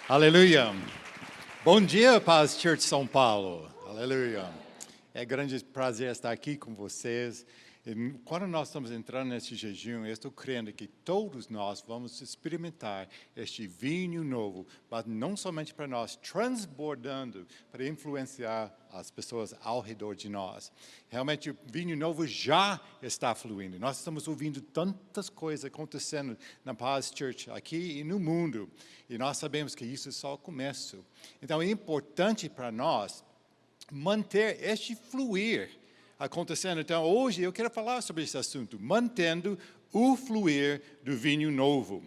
Aleluia. Bom dia, Paz Church São Paulo. Aleluia. É grande prazer estar aqui com vocês. E quando nós estamos entrando nesse jejum, eu estou crendo que todos nós vamos experimentar este vinho novo, mas não somente para nós, transbordando para influenciar as pessoas ao redor de nós. Realmente o vinho novo já está fluindo. Nós estamos ouvindo tantas coisas acontecendo na Paz Church aqui e no mundo. E nós sabemos que isso é só o começo. Então é importante para nós manter este fluir acontecendo. Então, hoje eu quero falar sobre esse assunto, mantendo o fluir do vinho novo.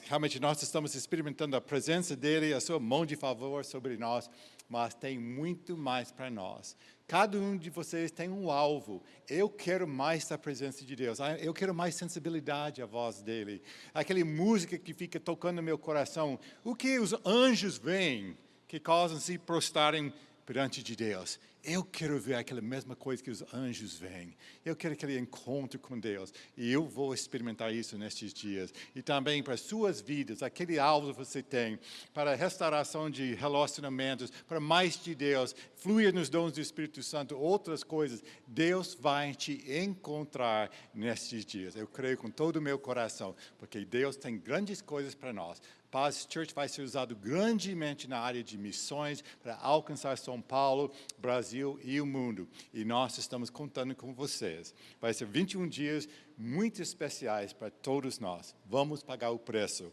Realmente nós estamos experimentando a presença dele, a sua mão de favor sobre nós, mas tem muito mais para nós. Cada um de vocês tem um alvo. Eu quero mais da presença de Deus. Eu quero mais sensibilidade à voz dele. Aquela música que fica tocando no meu coração. O que os anjos veem que causam se prostrarem perante de Deus? Eu quero ver aquela mesma coisa que os anjos veem. Eu quero aquele encontro com Deus. E eu vou experimentar isso nestes dias. E também para suas vidas, aquele alvo que você tem, para a restauração de relacionamentos, para mais de Deus, fluir nos dons do Espírito Santo, outras coisas. Deus vai te encontrar nestes dias. Eu creio com todo o meu coração, porque Deus tem grandes coisas para nós. Paz Church vai ser usado grandemente na área de missões para alcançar São Paulo, Brasil e o mundo. E nós estamos contando com vocês. Vai ser 21 dias muito especiais para todos nós. Vamos pagar o preço.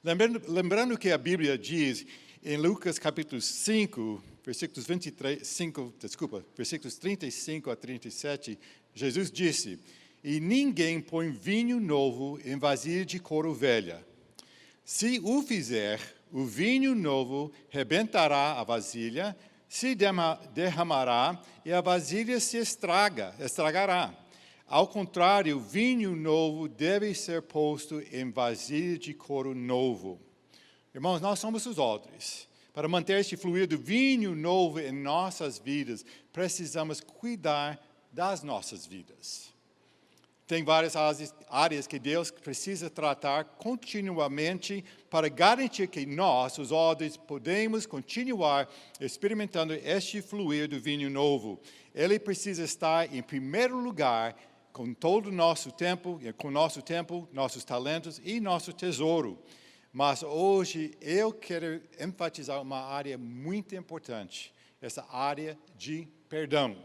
Lembrando que a Bíblia diz em Lucas capítulo 5, versículos 35 a 37, Jesus disse: "E ninguém põe vinho novo em vasilha de couro velha. Se o fizer, o vinho novo rebentará a vasilha, se derramará e a vasilha se estragará. Ao contrário, o vinho novo deve ser posto em vasilha de couro novo." Irmãos, nós somos os odres. Para manter este fluir do vinho novo em nossas vidas, precisamos cuidar das nossas vidas. Tem várias áreas que Deus precisa tratar continuamente para garantir que nós, os odres, podemos continuar experimentando este fluir do vinho novo. Ele precisa estar em primeiro lugar com todo o nosso tempo, nossos talentos e nosso tesouro. Mas hoje eu quero enfatizar uma área muito importante, essa área de perdão.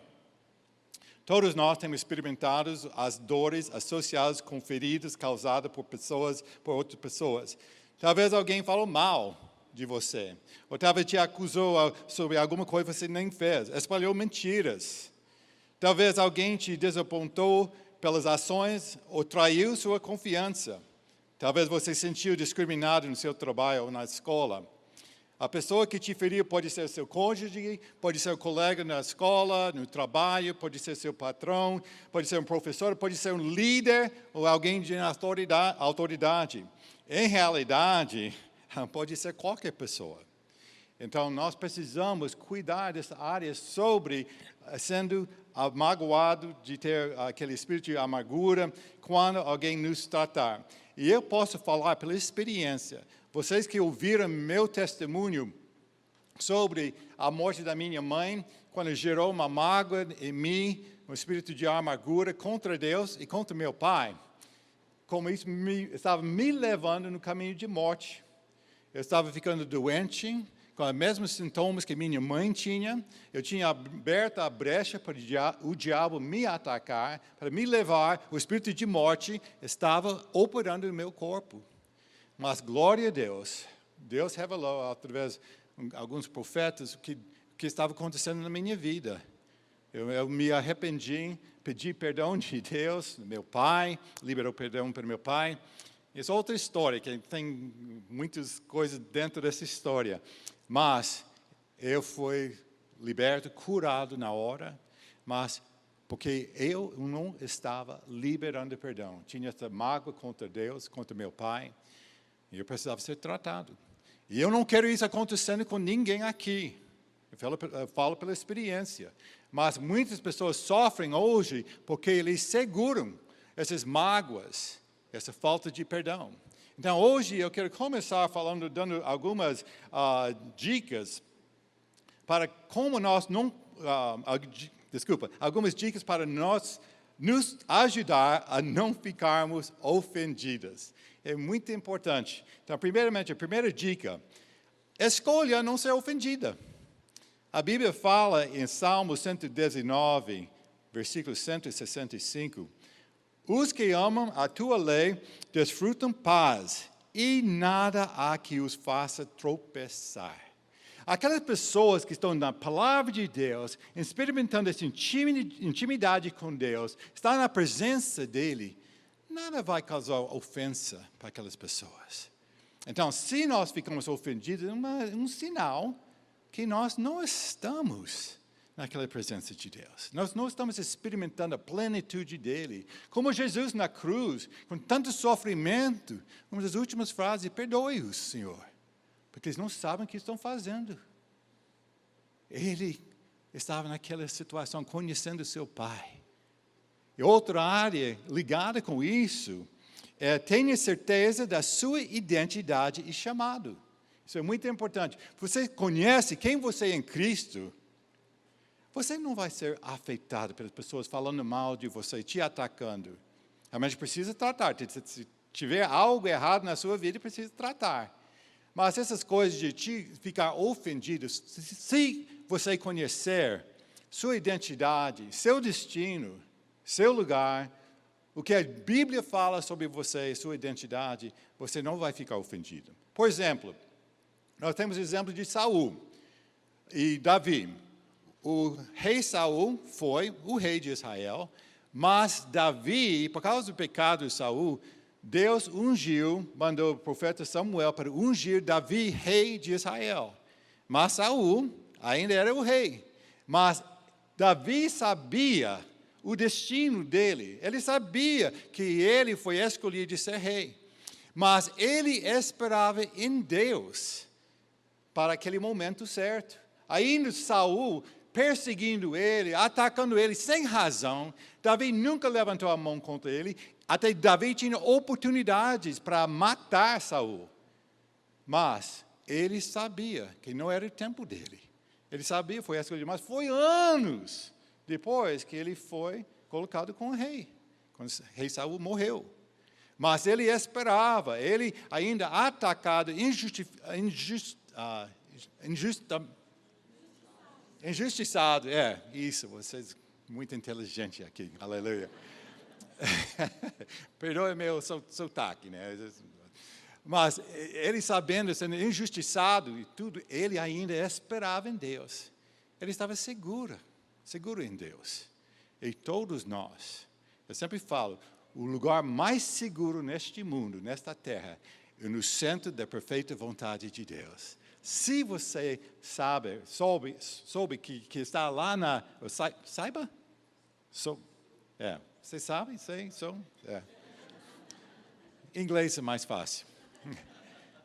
Todos nós temos experimentado as dores associadas com feridas causadas por outras pessoas. Talvez alguém falou mal de você, ou talvez te acusou sobre alguma coisa que você nem fez, espalhou mentiras. Talvez alguém te desapontou pelas ações ou traiu sua confiança. Talvez você se sentiu discriminado no seu trabalho ou na escola. A pessoa que te feriu pode ser seu cônjuge, pode ser um colega na escola, no trabalho, pode ser seu patrão, pode ser um professor, pode ser um líder ou alguém de autoridade. Em realidade, pode ser qualquer pessoa. Então, nós precisamos cuidar dessa área sobre sendo magoado, de ter aquele espírito de amargura, quando alguém nos tratar. E eu posso falar pela experiência. Vocês que ouviram meu testemunho sobre a morte da minha mãe, quando gerou uma mágoa em mim, um espírito de amargura contra Deus e contra meu pai, como isso estava me levando no caminho de morte. Eu estava ficando doente, com os mesmos sintomas que minha mãe tinha. Eu tinha aberto a brecha para o diabo me atacar, para me levar. O espírito de morte estava operando no meu corpo. Mas, glória a Deus, Deus revelou através de alguns profetas o que estava acontecendo na minha vida. Eu me arrependi, pedi perdão de Deus, do meu pai, liberou perdão para meu pai. Isso é outra história, que tem muitas coisas dentro dessa história. Mas eu fui liberto, curado na hora, mas porque eu não estava liberando perdão. Tinha essa mágoa contra Deus, contra meu pai. E eu precisava ser tratado. E eu não quero isso acontecendo com ninguém aqui. Eu falo pela experiência. Mas muitas pessoas sofrem hoje porque eles seguram essas mágoas, essa falta de perdão. Então, hoje eu quero começar falando, dando algumas dicas para como nós não... algumas dicas para nós nos ajudar a não ficarmos ofendidas. É muito importante. Então, primeiramente, a primeira dica, escolha não ser ofendida. A Bíblia fala em Salmo 119, versículo 165, os que amam a tua lei desfrutam paz, e nada há que os faça tropeçar. Aquelas pessoas que estão na palavra de Deus, experimentando essa intimidade com Deus, estão na presença dEle, nada vai causar ofensa para aquelas pessoas. Então, se nós ficamos ofendidos, é um sinal que nós não estamos naquela presença de Deus. Nós não estamos experimentando a plenitude dEle. Como Jesus na cruz, com tanto sofrimento, uma das últimas frases, perdoe-os, Senhor, porque eles não sabem o que estão fazendo. Ele estava naquela situação, conhecendo seu Pai. E outra área ligada com isso, tenha certeza da sua identidade e chamado. Isso é muito importante. Você conhece quem você é em Cristo, você não vai ser afetado pelas pessoas falando mal de você, te atacando. Realmente precisa tratar. Se tiver algo errado na sua vida, precisa tratar. Mas essas coisas de te ficar ofendido, se você conhecer sua identidade, seu destino, seu lugar, o que a Bíblia fala sobre você, sua identidade, você não vai ficar ofendido. Por exemplo, nós temos o exemplo de Saul e Davi. O rei Saul foi o rei de Israel, mas Davi, por causa do pecado de Saul, Deus ungiu, mandou o profeta Samuel para ungir Davi, rei de Israel. Mas Saul ainda era o rei. Mas Davi sabia o destino dele. Ele sabia que ele foi escolhido de ser rei. Mas ele esperava em Deus para aquele momento certo. Ainda Saul perseguindo ele, atacando ele sem razão. Davi nunca levantou a mão contra ele. Até Davi tinha oportunidades para matar Saul. Mas ele sabia que não era o tempo dele. Ele sabia, foi escolhido, mas foi anos depois que ele foi colocado como rei. Quando o rei Saul morreu. Mas ele esperava, ele ainda atacado, injustiçado. Isso, vocês muito inteligentes aqui, aleluia. Perdoe meu sotaque, né? Mas ele sabendo, sendo injustiçado e tudo, ele ainda esperava em Deus. Ele estava seguro em Deus. E todos nós, eu sempre falo, o lugar mais seguro neste mundo, nesta terra, é no centro da perfeita vontade de Deus. Se você soube que está lá na... Saiba? Vocês sabem? Inglês é mais fácil.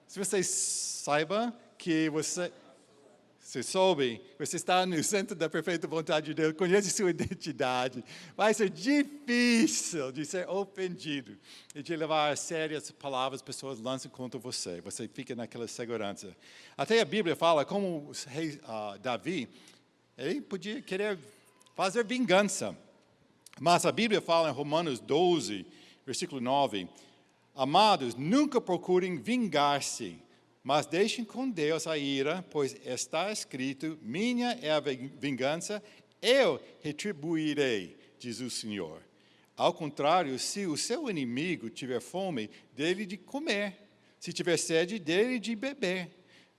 Se você saiba que você soube, você está no centro da perfeita vontade de Deus, conhece sua identidade, vai ser difícil de ser ofendido e de levar a sério as palavras que as pessoas lançam contra você. Você fica naquela segurança. Até a Bíblia fala como o rei Davi, ele podia querer fazer vingança. Mas a Bíblia fala em Romanos 12, versículo 9, amados, nunca procurem vingar-se, mas deixem com Deus a ira, pois está escrito, minha é a vingança, eu retribuirei, diz o Senhor. Ao contrário, se o seu inimigo tiver fome, dele de comer, se tiver sede, dele de beber.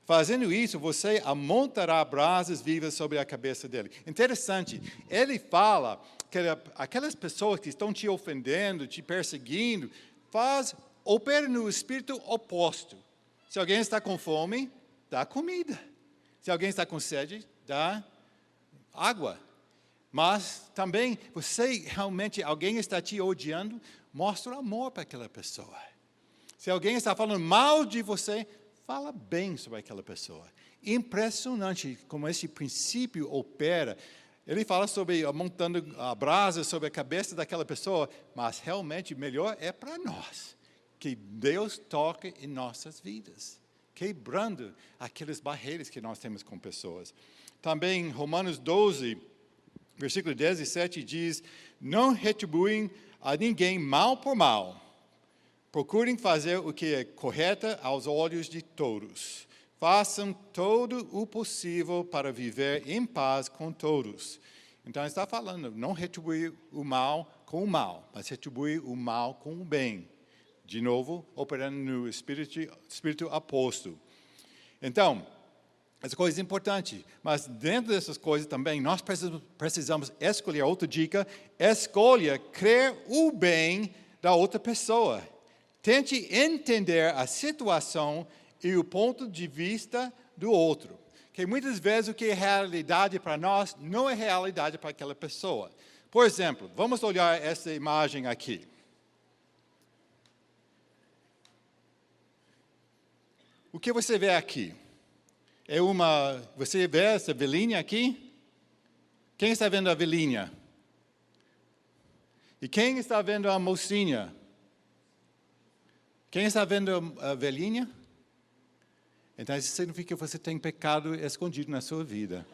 Fazendo isso, você amontará brasas vivas sobre a cabeça dele. Interessante, ele fala que aquelas pessoas que estão te ofendendo, te perseguindo, opera no espírito oposto. Se alguém está com fome, dá comida. Se alguém está com sede, dá água. Mas também, alguém está te odiando, mostra amor para aquela pessoa. Se alguém está falando mal de você, fala bem sobre aquela pessoa. Impressionante como esse princípio opera. Ele fala sobre montando a brasa sobre a cabeça daquela pessoa, mas realmente melhor é para nós. que Deus toque em nossas vidas, quebrando aquelas barreiras que nós temos com pessoas. Também Romanos 12, versículo 17 diz, não retribuem a ninguém mal por mal. Procurem fazer o que é correto aos olhos de todos. Façam todo o possível para viver em paz com todos. Então, ele está falando, não retribuir o mal com o mal, mas retribuir o mal com o bem. De novo, operando no espírito oposto. Então, essa coisa é importante, mas dentro dessas coisas também, nós precisamos escolher, outra dica, escolha crer o bem da outra pessoa. Tente entender a situação e o ponto de vista do outro. Que muitas vezes o que é realidade para nós não é realidade para aquela pessoa. Por exemplo, vamos olhar essa imagem aqui. O que você vê aqui? Você vê essa velhinha aqui? Quem está vendo a velhinha? E quem está vendo a mocinha? Quem está vendo a velhinha? Então, isso significa que você tem pecado escondido na sua vida.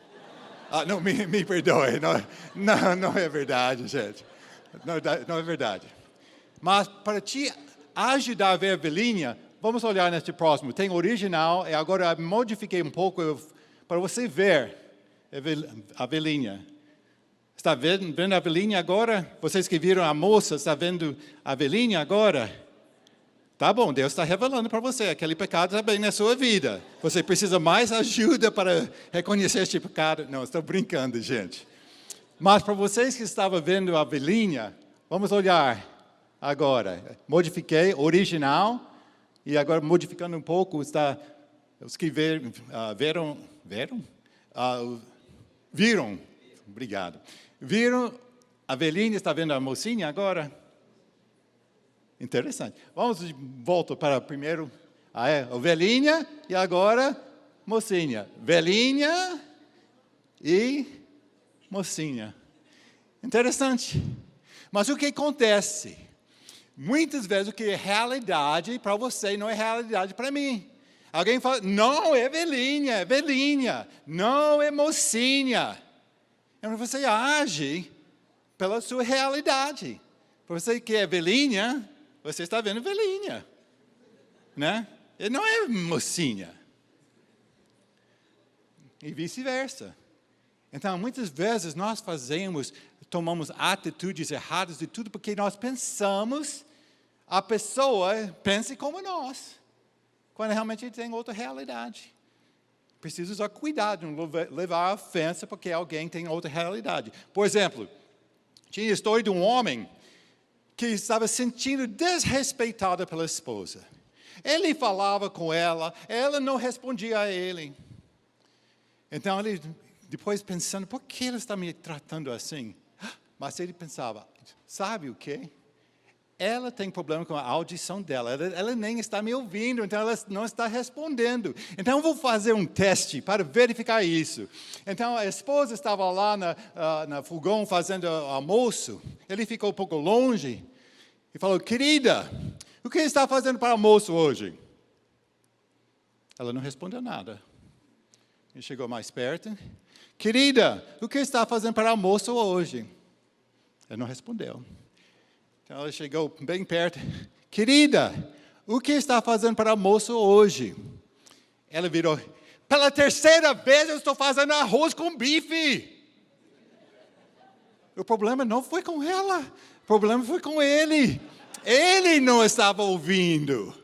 Não, me perdoe. Não é verdade, gente. Não é verdade. Mas, para te ajudar a ver a velhinha, vamos olhar neste próximo. Tem original, e agora modifiquei um pouco para você ver a velhinha. Está vendo a velhinha agora? Vocês que viram a moça, está vendo a velhinha agora? Tá bom, Deus está revelando para você, aquele pecado está bem na sua vida. Você precisa mais ajuda para reconhecer este pecado. Não, estou brincando, gente. Mas para vocês que estavam vendo a velhinha, vamos olhar agora. Modifiquei, original, e agora modificando um pouco, os que viram, obrigado. Viram a velhinha, está vendo a mocinha agora? Interessante. Vamos de volta para primeiro. A velhinha e agora mocinha. Velhinha e mocinha. Interessante. Mas o que acontece? Muitas vezes o que é realidade para você não é realidade para mim. Alguém fala, não, é velhinha. Não é mocinha. Então você age pela sua realidade. Para você que é velhinha, você está vendo velhinha, né? E não é mocinha. E vice-versa. Então, muitas vezes nós tomamos atitudes erradas de tudo porque nós pensamos, a pessoa pense como nós, quando realmente tem outra realidade. Precisa usar cuidado, não levar a ofensa porque alguém tem outra realidade. Por exemplo, tinha a história de um homem que estava sentindo desrespeitada pela esposa. Ele falava com ela não respondia a ele. Então, ele, depois pensando, por que ela está me tratando assim? Mas ele pensava, sabe o quê? Ela tem problema com a audição dela, ela nem está me ouvindo, então ela não está respondendo. Então, eu vou fazer um teste para verificar isso. Então, a esposa estava lá na fogão fazendo almoço, ele ficou um pouco longe, e falou, querida, o que está fazendo para almoço hoje? Ela não respondeu nada. Ele chegou mais perto. Querida, o que está fazendo para almoço hoje? Ela não respondeu. Então, ela chegou bem perto. Querida, o que está fazendo para almoço hoje? Ela virou, pela terceira vez eu estou fazendo arroz com bife. O problema não foi com ela. O problema foi com ele. Ele não estava ouvindo.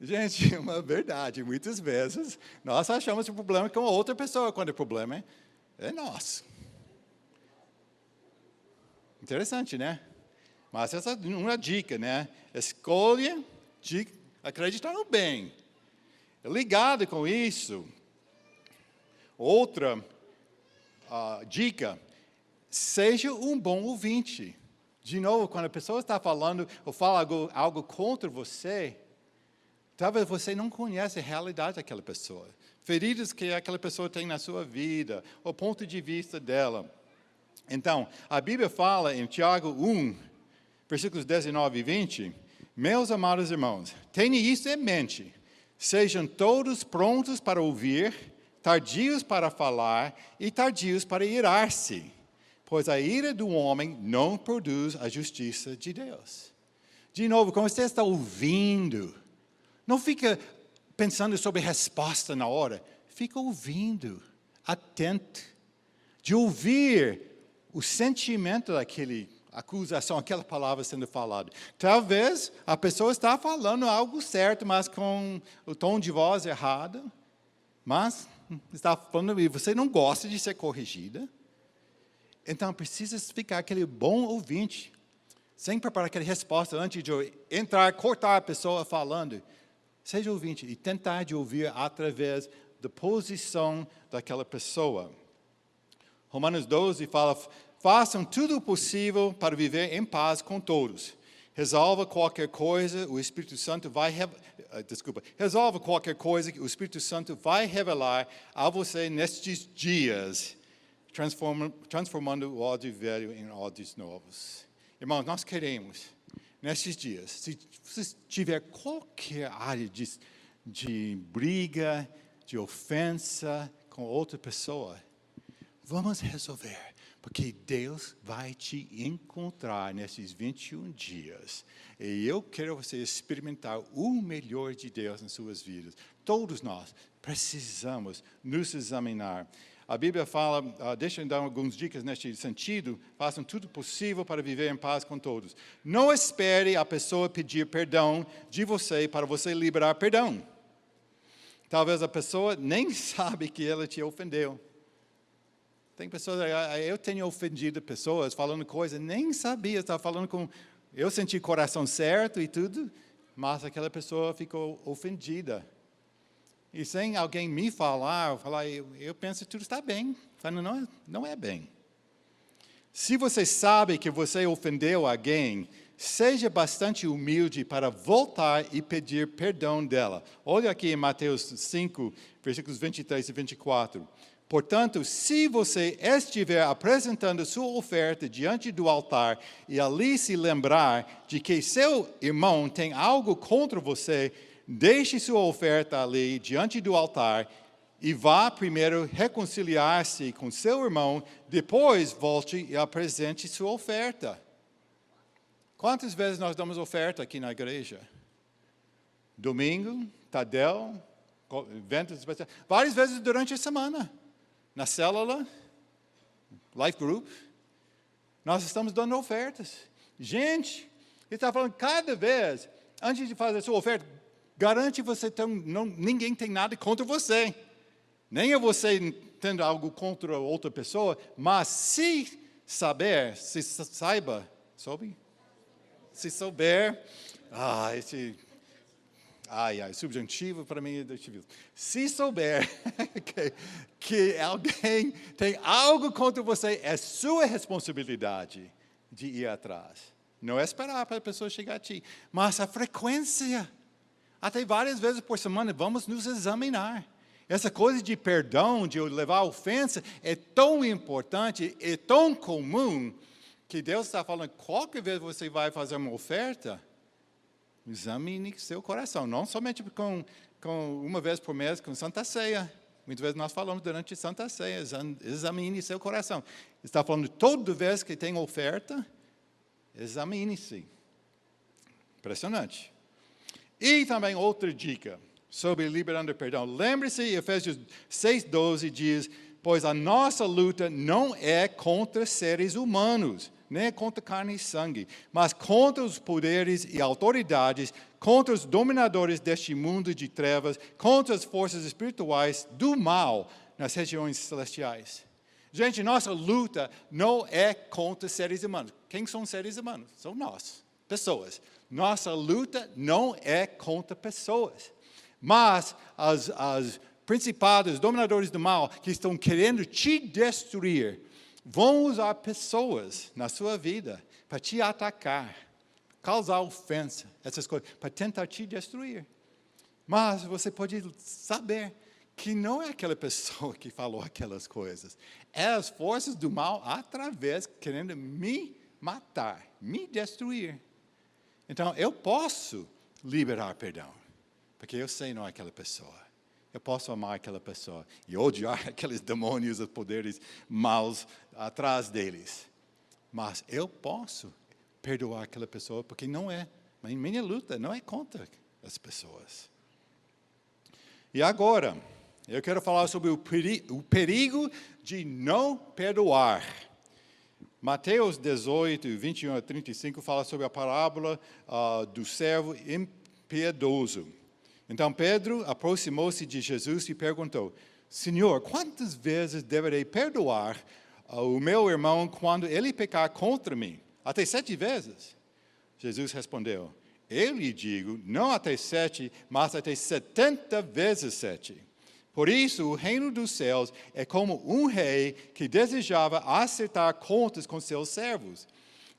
Gente, é uma verdade. Muitas vezes, nós achamos que o problema é com outra pessoa, quando o problema é nosso. Interessante, né? Mas essa é uma dica, né? Escolha de acreditar no bem. Ligado com isso, outra dica, seja um bom ouvinte. De novo, quando a pessoa está falando ou fala algo contra você, talvez você não conheça a realidade daquela pessoa. Feridas que aquela pessoa tem na sua vida, o ponto de vista dela. Então, a Bíblia fala em Tiago 1, versículos 19 e 20, meus amados irmãos, tenham isso em mente, sejam todos prontos para ouvir, tardios para falar e tardios para irar-se, pois a ira do homem não produz a justiça de Deus. De novo, quando você está ouvindo, não fica pensando sobre a resposta na hora, fica ouvindo, atento, de ouvir o sentimento daquele acusação, aquela palavra sendo falada. Talvez a pessoa está falando algo certo, mas com o tom de voz errado, mas está falando e você não gosta de ser corrigida. Então precisa ficar aquele bom ouvinte, sem preparar aquela resposta antes de entrar, cortar a pessoa falando. Seja ouvinte e tentar de ouvir através da posição daquela pessoa. Romanos 12 fala, façam tudo o possível para viver em paz com todos. Resolva qualquer coisa, o Espírito Santo vai resolva qualquer coisa que o Espírito Santo vai revelar a você nestes dias, transformando o ódio velho em ódios novos. Irmãos, nós queremos, nestes dias, se você tiver qualquer área de briga, de ofensa com outra pessoa, vamos resolver, porque Deus vai te encontrar nesses 21 dias. E eu quero você experimentar o melhor de Deus nas suas vidas. Todos nós precisamos nos examinar. A Bíblia fala, deixa eu dar algumas dicas neste sentido, façam tudo possível para viver em paz com todos. Não espere a pessoa pedir perdão de você para você liberar perdão. Talvez a pessoa nem sabe que ela te ofendeu. Tem pessoas, eu tenho ofendido pessoas falando coisas, nem sabia, estava falando com, eu senti o coração certo e tudo, mas aquela pessoa ficou ofendida. E sem alguém me falar, eu penso que tudo está bem. Falando, não é bem. Se você sabe que você ofendeu alguém, seja bastante humilde para voltar e pedir perdão dela. Olha aqui em Mateus 5, versículos 23 e 24. Portanto, se você estiver apresentando sua oferta diante do altar e ali se lembrar de que seu irmão tem algo contra você, deixe sua oferta ali diante do altar e vá primeiro reconciliar-se com seu irmão, depois volte e apresente sua oferta. Quantas vezes nós damos oferta aqui na igreja? Domingo, Tadel, eventos especiais, várias vezes durante a semana. Na célula, Life Group, nós estamos dando ofertas. Gente, ele está falando cada vez, antes de fazer a sua oferta, garante você ninguém tem nada contra você. Nem é você tendo algo contra outra pessoa, mas se souber, subjuntivo para mim é difícil. Se souber que alguém tem algo contra você, é sua responsabilidade de ir atrás. Não é esperar para a pessoa chegar a ti, mas a frequência. Até várias vezes por semana, vamos nos examinar. Essa coisa de perdão, de levar ofensa, é tão importante, é tão comum, que Deus está falando, qualquer vez você vai fazer uma oferta, examine seu coração, não somente com uma vez por mês com Santa Ceia. Muitas vezes nós falamos durante Santa Ceia, examine seu coração. Está falando toda vez que tem oferta, examine-se. Impressionante. E também outra dica sobre liberando perdão. Lembre-se, Efésios 6:12 diz, pois a nossa luta não é contra seres humanos, nem é contra carne e sangue, mas contra os poderes e autoridades, contra os dominadores deste mundo de trevas, contra as forças espirituais do mal nas regiões celestiais. Gente, nossa luta não é contra seres humanos. Quem são seres humanos? São nós, pessoas. Nossa luta não é contra pessoas. Mas as principados, dominadores do mal, que estão querendo te destruir, vão usar pessoas na sua vida para te atacar, causar ofensa, essas coisas, para tentar te destruir. Mas você pode saber que não é aquela pessoa que falou aquelas coisas. É as forças do mal querendo me matar, me destruir. Então, eu posso liberar perdão, porque eu sei não é aquela pessoa. Eu posso amar aquela pessoa e odiar aqueles demônios, os poderes maus atrás deles. Mas eu posso perdoar aquela pessoa, porque não é. Minha luta não é contra as pessoas. E agora, eu quero falar sobre o perigo de não perdoar. Mateus 18, 21 a 35, fala sobre a parábola do servo impiedoso. Então, Pedro aproximou-se de Jesus e perguntou, Senhor, quantas vezes deverei perdoar o meu irmão quando ele pecar contra mim? Até 7 vezes? Jesus respondeu, eu lhe digo, não até 7, mas até 70 vezes 7. Por isso, o reino dos céus é como um rei que desejava acertar contas com seus servos.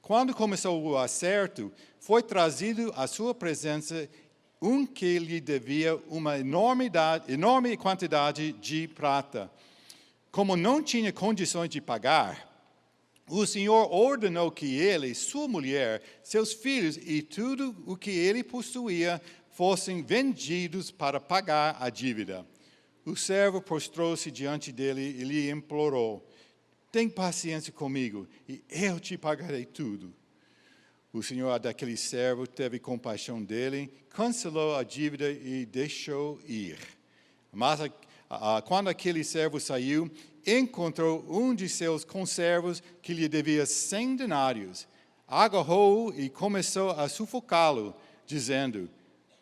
Quando começou o acerto, foi trazido à sua presença um que lhe devia uma enorme quantidade de prata. Como não tinha condições de pagar, o Senhor ordenou que ele, sua mulher, seus filhos e tudo o que ele possuía fossem vendidos para pagar a dívida. O servo prostrou-se diante dele e lhe implorou, tem paciência comigo e eu te pagarei tudo. O senhor daquele servo teve compaixão dele, cancelou a dívida e deixou ir. Mas quando aquele servo saiu, encontrou um de seus conservos que lhe devia 100 denários. Agarrou-o e começou a sufocá-lo, dizendo,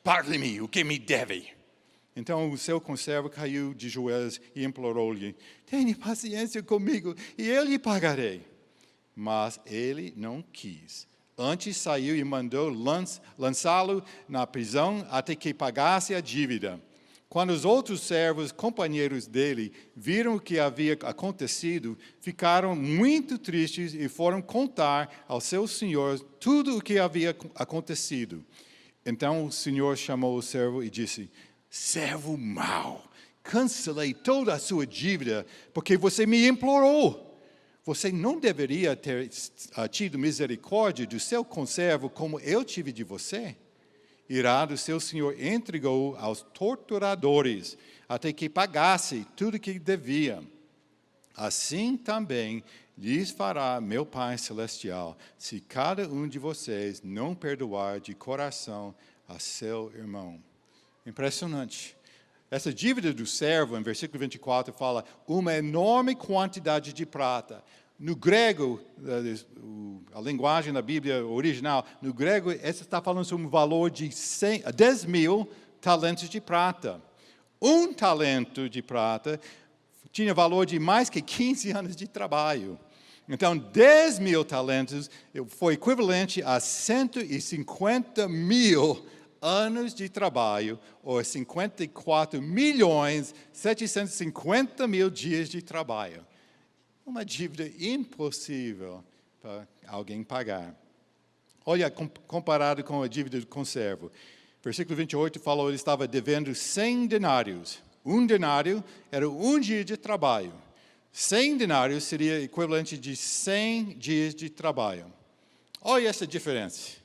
pague-me o que me deve. Então o seu conservo caiu de joelhos e implorou-lhe, tenha paciência comigo e eu lhe pagarei. Mas ele não quis. Antes saiu e mandou lançá-lo na prisão até que pagasse a dívida. Quando os outros servos, companheiros dele, viram o que havia acontecido, ficaram muito tristes e foram contar ao seu senhor tudo o que havia acontecido. Então o senhor chamou o servo e disse, servo mau, cancelei toda a sua dívida porque você me implorou. Você não deveria ter tido misericórdia do seu conservo como eu tive de você? Irado, seu senhor entregou aos torturadores até que pagasse tudo que devia. Assim também lhes fará meu Pai Celestial, se cada um de vocês não perdoar de coração a seu irmão. Impressionante. Essa dívida do servo, em versículo 24, fala uma enorme quantidade de prata. No grego, a linguagem da Bíblia original, no grego, essa está falando sobre um valor de 10 mil talentos de prata. Um talento de prata tinha valor de mais que 15 anos de trabalho. Então, 10 mil talentos foi equivalente a 150 mil anos de trabalho, ou 54 milhões, 750 mil dias de trabalho. Uma dívida impossível para alguém pagar. Olha, comparado com a dívida do conservo. Versículo 28 falou que ele estava devendo 100 denários. Um denário era um dia de trabalho. 100 denários seria equivalente de 100 dias de trabalho. Olha essa diferença.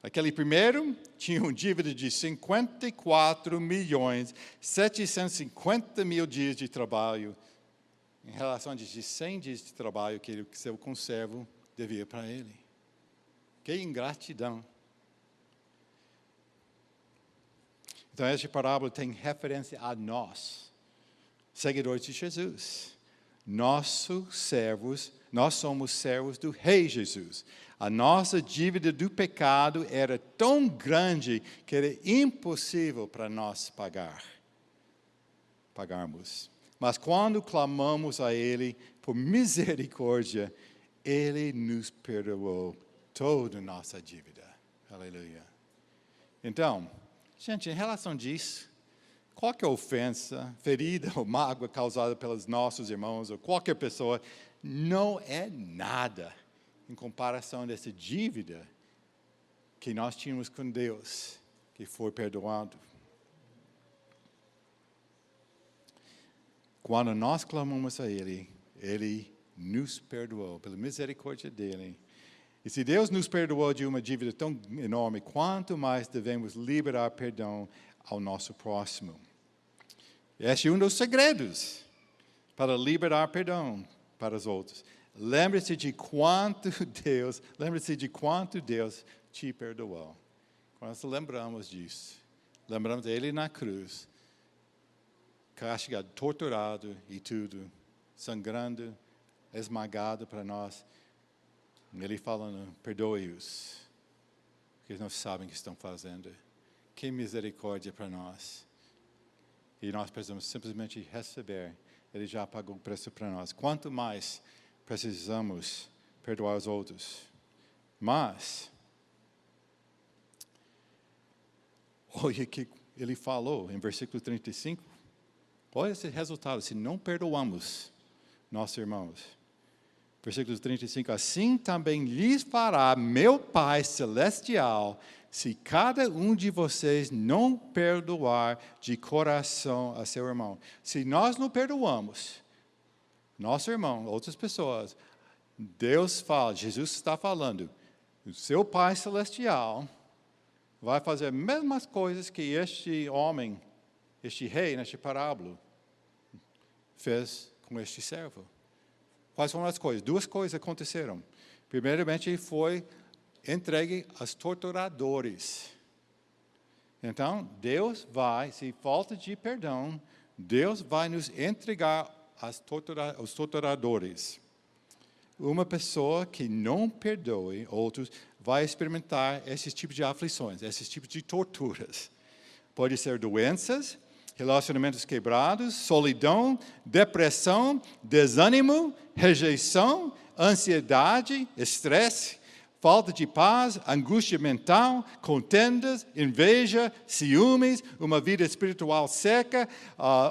Aquele primeiro tinha uma dívida de 54 milhões, 750 mil dias de trabalho, em relação a 100 dias de trabalho que o seu conservo devia para ele. Que ingratidão. Então, essa parábola tem referência a nós, seguidores de Jesus. Nós somos servos do Rei Jesus. A nossa dívida do pecado era tão grande que era impossível para nós pagarmos. Mas quando clamamos a Ele por misericórdia, Ele nos perdoou toda a nossa dívida. Aleluia. Então, gente, em relação a isso, qualquer ofensa, ferida ou mágoa causada pelos nossos irmãos ou qualquer pessoa não é nada em comparação dessa dívida que nós tínhamos com Deus, que foi perdoado. Quando nós clamamos a Ele, Ele nos perdoou, pela misericórdia dEle. E se Deus nos perdoou de uma dívida tão enorme, quanto mais devemos liberar perdão ao nosso próximo? Esse é um dos segredos para liberar perdão para os outros. Lembre-se de quanto Deus te perdoou. Quando nós lembramos disso, lembramos dele na cruz, castigado, torturado e tudo, sangrando, esmagado para nós. Ele falando, perdoe-os, porque eles não sabem o que estão fazendo. Que misericórdia para nós. E nós precisamos simplesmente receber. Ele já pagou o preço para nós. Quanto mais precisamos perdoar os outros. Mas, olha o que ele falou em versículo 35. Olha esse resultado, se não perdoamos nossos irmãos. Versículo 35, assim também lhes fará meu Pai Celestial, se cada um de vocês não perdoar de coração a seu irmão. Se nós não perdoamos nosso irmão, outras pessoas, Deus fala, Jesus está falando, o seu Pai Celestial vai fazer as mesmas coisas que este homem, este rei, neste parábola, fez com este servo. Quais foram as coisas? Duas coisas aconteceram. Primeiramente, ele foi entregue aos torturadores. Então, Deus vai, se falta de perdão, Deus vai nos entregar aos torturadores. Uma pessoa que não perdoe outros vai experimentar esses tipos de aflições, esses tipos de torturas. Pode ser doenças, relacionamentos quebrados, solidão, depressão, desânimo, rejeição, ansiedade, estresse, falta de paz, angústia mental, contendas, inveja, ciúmes, uma vida espiritual seca,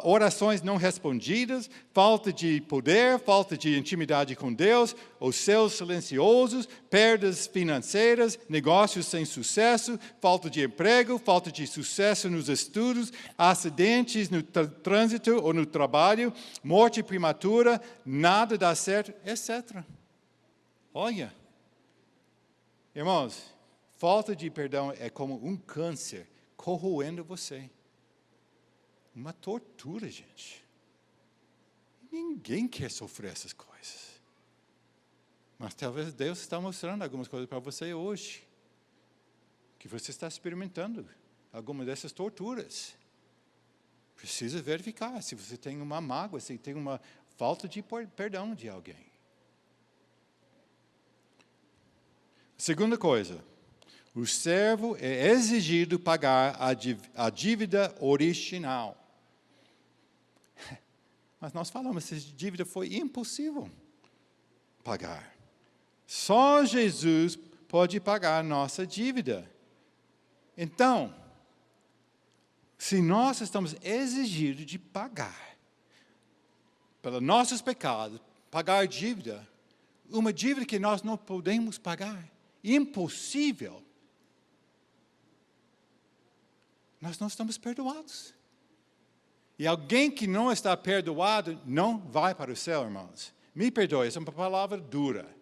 orações não respondidas, falta de poder, falta de intimidade com Deus, os céus silenciosos, perdas financeiras, negócios sem sucesso, falta de emprego, falta de sucesso nos estudos, acidentes no trânsito ou no trabalho, morte prematura, nada dá certo, etc. Olha. Irmãos, falta de perdão é como um câncer corroendo você. Uma tortura, gente. Ninguém quer sofrer essas coisas. Mas talvez Deus está mostrando algumas coisas para você hoje. Que você está experimentando alguma dessas torturas. Precisa verificar se você tem uma mágoa, se tem uma falta de perdão de alguém. Segunda coisa, o servo é exigido pagar a dívida original. Mas nós falamos que essa dívida foi impossível pagar. Só Jesus pode pagar a nossa dívida. Então, se nós estamos exigidos de pagar, pelos nossos pecados, pagar dívida, uma dívida que nós não podemos pagar, impossível, nós não estamos perdoados. E alguém que não está perdoado não vai para o céu, irmãos. Me perdoe, essa é uma palavra dura.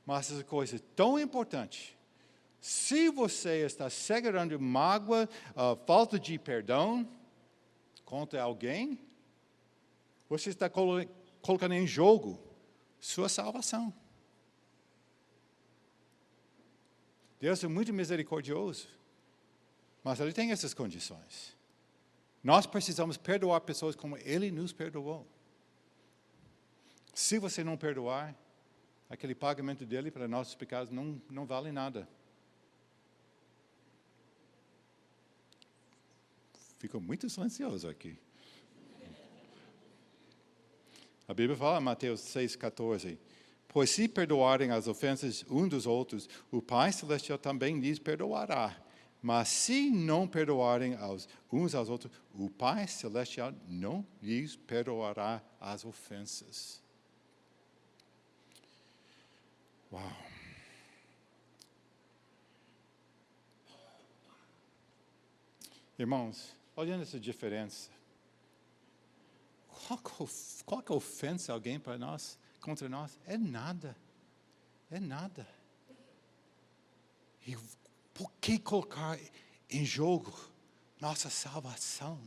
Mas essa coisa é tão importante. Se você está segurando mágoa, falta de perdão contra alguém, você está colocando em jogo sua salvação. Deus é muito misericordioso, mas Ele tem essas condições. Nós precisamos perdoar pessoas como Ele nos perdoou. Se você não perdoar, aquele pagamento dele para nossos pecados não vale nada. Ficou muito silencioso aqui. A Bíblia fala em Mateus 6,14. Pois se perdoarem as ofensas uns dos outros, o Pai Celestial também lhes perdoará. Mas se não perdoarem uns aos outros, o Pai Celestial não lhes perdoará as ofensas. Uau! Irmãos, olhando essa diferença, qual que é a ofensa alguém para nós, contra nós? É nada. É nada. E por que colocar em jogo nossa salvação?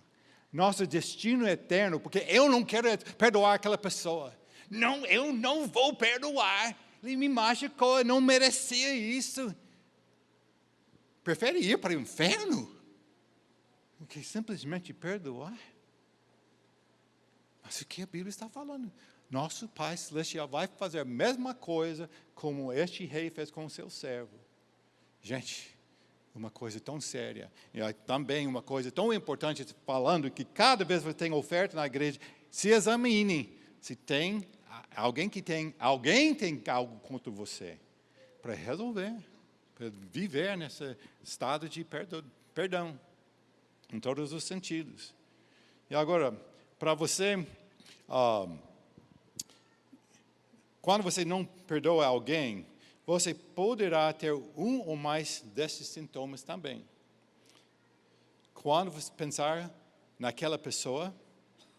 Nosso destino eterno, porque eu não quero perdoar aquela pessoa. Não, eu não vou perdoar. Ele me machucou, eu não merecia isso. Prefere ir para o inferno do que simplesmente perdoar? Mas o que a Bíblia está falando? Nosso Pai Celestial vai fazer a mesma coisa como este rei fez com o seu servo. Gente, uma coisa tão séria, e também uma coisa tão importante, falando que cada vez que você tem oferta na igreja, se examine, se tem alguém tem algo contra você, para resolver, para viver nesse estado de perdão, em todos os sentidos. E agora, para você, quando você não perdoa alguém, você poderá ter um ou mais desses sintomas também. Quando você pensar naquela pessoa,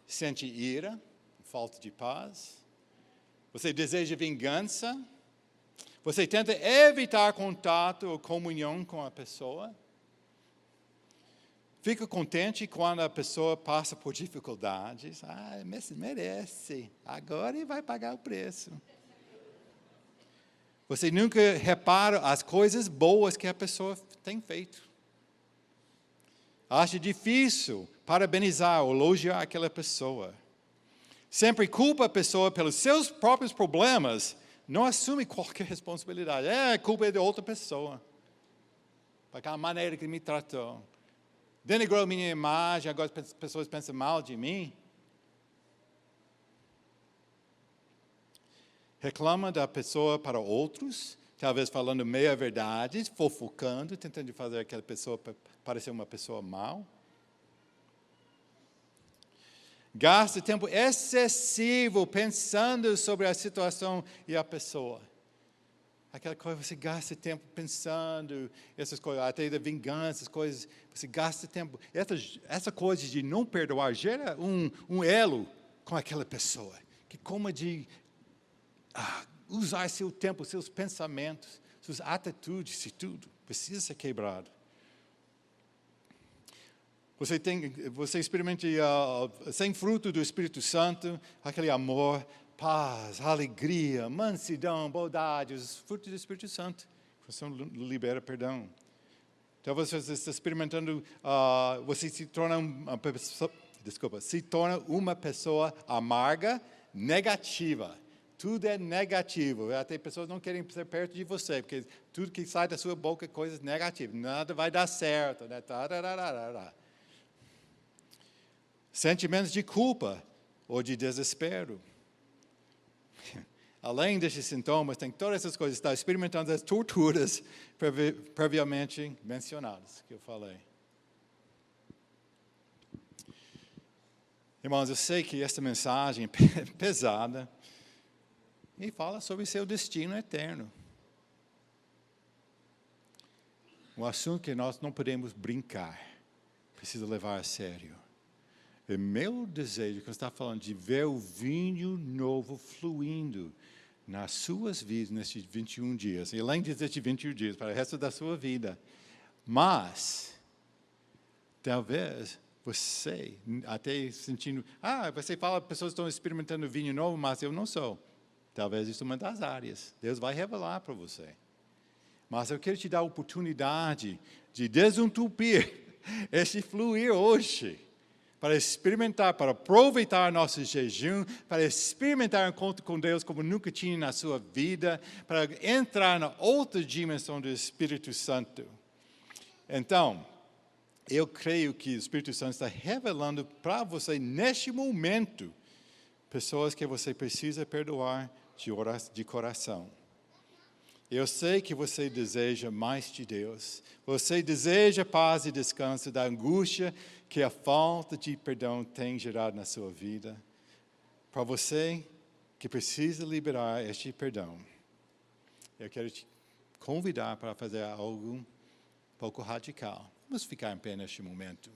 sente ira, falta de paz, você deseja vingança, você tenta evitar contato ou comunhão com a pessoa, fica contente quando a pessoa passa por dificuldades, merece, agora ele vai pagar o preço. Você nunca repara as coisas boas que a pessoa tem feito. Acha difícil parabenizar ou elogiar aquela pessoa. Sempre culpa a pessoa pelos seus próprios problemas, não assume qualquer responsabilidade. A culpa é de outra pessoa. Por aquela maneira que me tratou. Denigrou minha imagem, agora as pessoas pensam mal de mim. Reclama da pessoa para outros, talvez falando meia verdade, fofocando, tentando fazer aquela pessoa parecer uma pessoa mal. Gasta tempo excessivo pensando sobre a situação e a pessoa. Aquela coisa, você gasta tempo pensando, essas coisas, até da vingança, essas coisas, você gasta tempo. Essa coisa de não perdoar gera um elo com aquela pessoa, que como de usar seu tempo, seus pensamentos, suas atitudes e tudo, precisa ser quebrado. Você experimenta sem fruto do Espírito Santo, aquele amor, paz, alegria, mansidão, bondade, os frutos do Espírito Santo. Você libera perdão. Então você está experimentando, você se torna uma pessoa amarga, negativa. Tudo é negativo. Até pessoas não querem ser perto de você, porque tudo que sai da sua boca é coisas negativas. Nada vai dar certo. Né? Sentimentos de culpa ou de desespero. Além desses sintomas, tem todas essas coisas. Está experimentando as torturas previamente mencionadas, que eu falei. Irmãos, eu sei que esta mensagem é pesada e fala sobre seu destino eterno. Um assunto que nós não podemos brincar, precisa levar a sério. É meu desejo, que está falando de ver o vinho novo fluindo nas suas vidas nesses 21 dias. E além desses 21 dias, para o resto da sua vida. Mas, talvez você, até sentindo, você fala, pessoas estão experimentando vinho novo, mas eu não sou. Talvez isso é uma das áreas. Deus vai revelar para você. Mas eu quero te dar a oportunidade de desentupir esse fluir hoje. Para experimentar, para aproveitar nosso jejum, para experimentar um encontro com Deus como nunca tinha na sua vida, para entrar na outra dimensão do Espírito Santo. Então, eu creio que o Espírito Santo está revelando para você, neste momento, pessoas que você precisa perdoar de coração. Eu sei que você deseja mais de Deus. Você deseja paz e descanso da angústia que a falta de perdão tem gerado na sua vida. Para você que precisa liberar este perdão, eu quero te convidar para fazer algo um pouco radical. Vamos ficar em pé neste momento.